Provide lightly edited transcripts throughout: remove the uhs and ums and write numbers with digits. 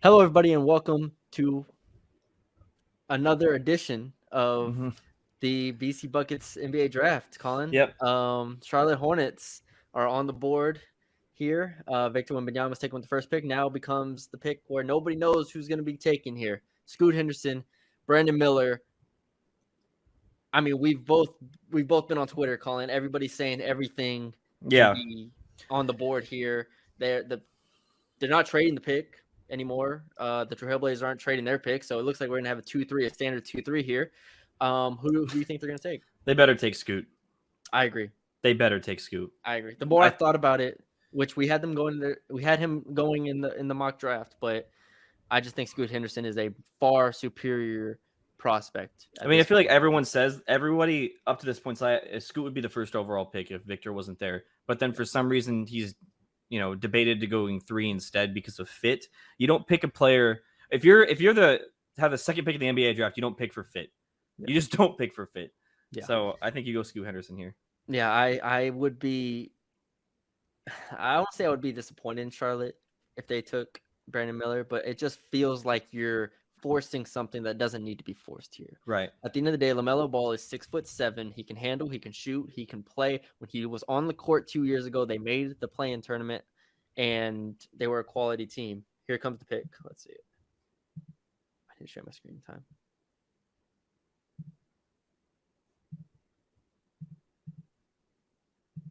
Hello, everybody, and welcome to another edition of Mm-hmm. the BC Buckets NBA Draft. Colin, Yep. Charlotte Hornets are on the board here. Victor Wembanyama was taken with the first pick. Now becomes the pick where nobody knows who's going to be taken here. Scoot Henderson, Brandon Miller. I mean, we've both been on Twitter, Colin. Everybody's saying everything can Yeah. be on the board here. They're not trading the pick anymore. The Trailblazers aren't trading their pick, so it looks like we're gonna have a 2-3, a standard 2-3 here. Who do you think they're gonna take? They better take Scoot. I agree. They better take Scoot. I agree. The more I thought about it, which we had him going in the mock draft, but I just think Scoot Henderson is a far superior prospect. I mean, I feel like everybody up to this point said Scoot would be the first overall pick if Victor wasn't there. But then for some reason he's debated to going 3 instead because of fit. You don't pick a player if you're have the second pick of the NBA draft. You don't pick for fit. Yeah. You just don't pick for fit. Yeah. So I think you go Scoot Henderson here. Yeah, I would be. I won't say I would be disappointed in Charlotte if they took Brandon Miller, but it just feels like you're forcing something that doesn't need to be forced here. Right. At the end of the day, LaMelo Ball is 6'7". He can handle, he can shoot, he can play. When he was on the court 2 years ago, they made the play-in tournament, and they were a quality team. Here comes the pick. Let's see it. I didn't share my screen time.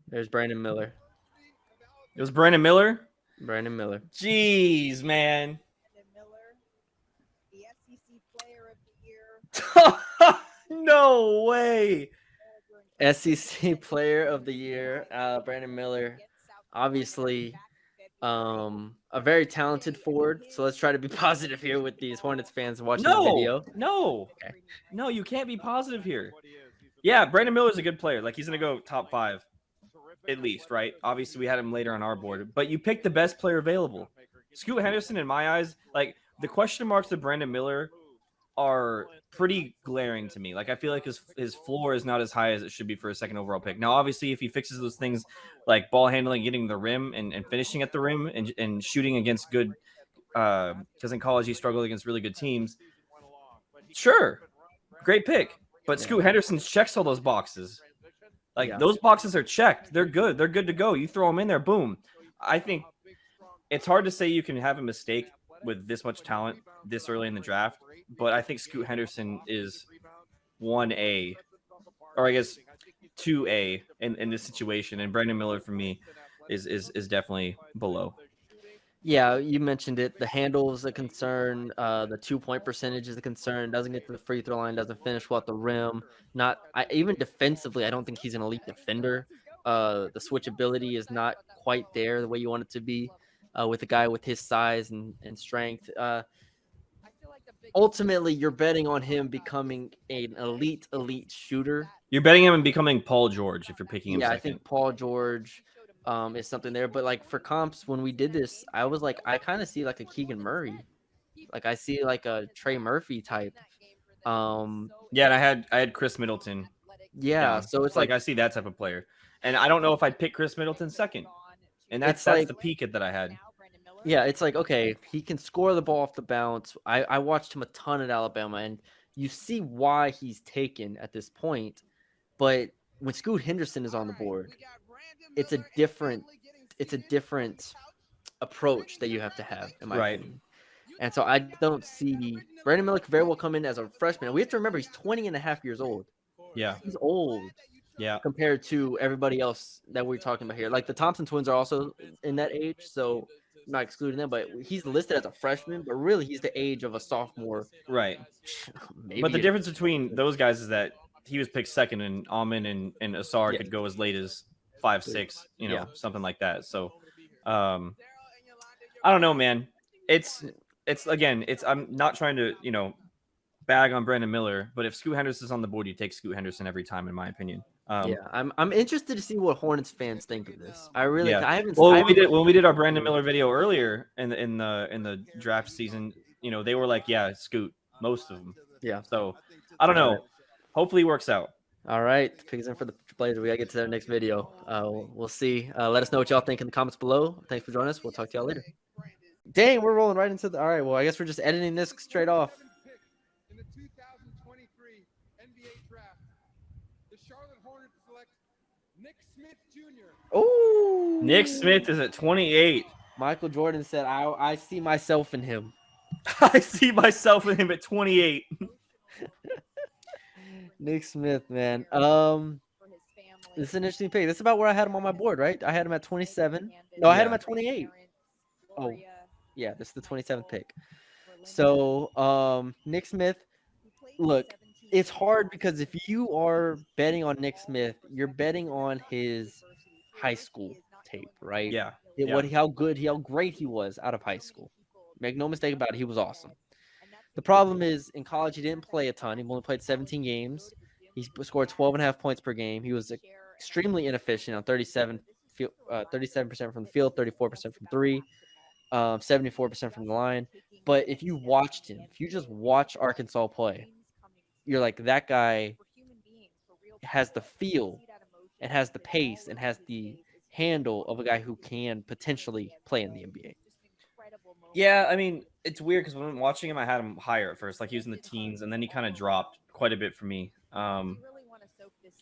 There's Brandon Miller. It was Brandon Miller. Brandon Miller. Jeez, man. Miller, the SEC Player of the Year. No way. SEC Player of the Year, Brandon Miller. Obviously, a very talented forward. So let's try to be positive here with these Hornets fans watching the video. No, you can't be positive here. Yeah, Brandon Miller's a good player. Like, he's going to go top 5 at least, right? Obviously, we had him later on our board. But you picked the best player available. Scoot Henderson, in my eyes, like, the question marks to Brandon Miller are pretty glaring to me. Like, I feel like his floor is not as high as it should be for a second overall pick. Now, obviously, if he fixes those things like ball handling, getting the rim, and finishing at the rim, and shooting against good because in college he struggled against really good teams. Sure, great pick. But Scoot Henderson checks all those boxes. Like, those boxes are checked. They're good. They're good to go. You throw them in there, boom. I think it's hard to say you can have a mistake with this much talent this early in the draft, but I think Scoot Henderson is 1A, or I guess 2A in this situation, and Brandon Miller for me is definitely below. Yeah, you mentioned it. The handle is a concern. The 2-point percentage is a concern. Doesn't get to the free throw line. Doesn't finish well at the rim. Even defensively, I don't think he's an elite defender. The switchability is not quite there the way you want it to be with a guy with his size and strength. Ultimately, you're betting on him becoming an elite shooter. You're betting him and becoming Paul George if you're picking him second. I think Paul George is something there. But, like, for comps, when we did this, I was like, I kind of see, like, a Keegan Murray. Like, I see, like, a Trey Murphy type. Yeah, and I had Chris Middleton. Yeah, so it's like I see that type of player. And I don't know if I'd pick Chris Middleton second. And that's like the peak that I had. Yeah, it's like, okay, he can score the ball off the bounce. I watched him a ton at Alabama, and you see why he's taken at this point. But when Scoot Henderson is on the board, it's a different approach that you have to have, in my opinion. And so I don't see Brandon Miller could very well come in as a freshman. And we have to remember he's 20 and a half years old. Yeah. He's old. Yeah. Compared to everybody else that we're talking about here. Like, the Thompson twins are also in that age, so I'm not excluding them, but he's listed as a freshman, but really he's the age of a sophomore. Right. But the difference between those guys is that he was picked second, and Almond and Asar could go as late as 5'6", something like that. So I don't know, man. It's I'm not trying to, bag on Brandon Miller, but if Scoot Henderson's on the board, you take Scoot Henderson every time, in my opinion. I'm interested to see what Hornets fans think of this. I haven't. Well, when we did our Brandon Miller video earlier in the draft season, they were like, yeah, Scoot, most of them. Yeah. So I don't know. Hopefully it works out. All right, pick us in for the Blazers. We gotta get to their next video. We'll see. Let us know what y'all think in the comments below. Thanks for joining us. We'll talk to y'all later. Dang, we're rolling right into the. All right, well, I guess we're just editing this straight off. In the 2023 NBA draft, the Charlotte Hornets select Nick Smith Jr. Oh, Nick Smith is at 28. Michael Jordan said, "I see myself in him." I see myself in him at 28. Nick Smith, man. For his family. This is an interesting pick. This is about where I had him on my board, right? I had him at 27. No, I had him Yeah. at 28. Oh, Gloria, yeah, this is the 27th pick. Orlando. So, Nick Smith, He played look, 17 it's hard years. because if you are betting on Nick Smith, you're betting on his high school tape, right? Yeah. How great he was out of high school. Make no mistake about it, he was awesome. The problem is in college he didn't play a ton. He only played 17 games. He scored 12.5 points per game. He was extremely inefficient on 37% from the field, 34% from three, 74% from the line. But if you watched him, if you just watch Arkansas play, you're like, that guy has the feel and has the pace and has the handle of a guy who can potentially play in the NBA. Yeah, I mean, it's weird because when I'm watching him, I had him higher at first. Like he was in the teens, and then he kind of dropped quite a bit for me. I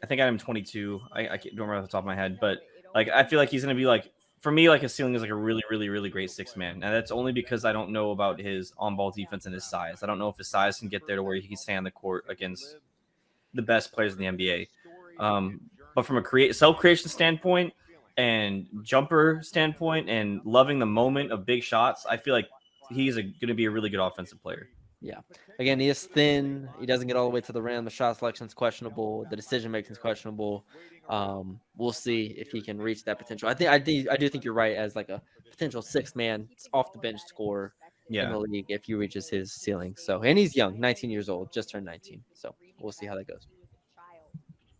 think I had him 22. I don't remember off the top of my head, but like I feel like he's gonna be like, for me, like his ceiling is like a really, really, really great six man, and that's only because I don't know about his on ball defense and his size. I don't know if his size can get there to where he can stay on the court against the best players in the NBA. But from a self creation standpoint and jumper standpoint and loving the moment of big shots, I feel like he's going to be a really good offensive player. Yeah. Again, he is thin. He doesn't get all the way to the rim. The shot selection is questionable. The decision making is questionable. We'll see if he can reach that potential. I do think you're right as like a potential six man off the bench scorer in the league if he reaches his ceiling. So, and he's young, 19 years old, just turned 19. So we'll see how that goes.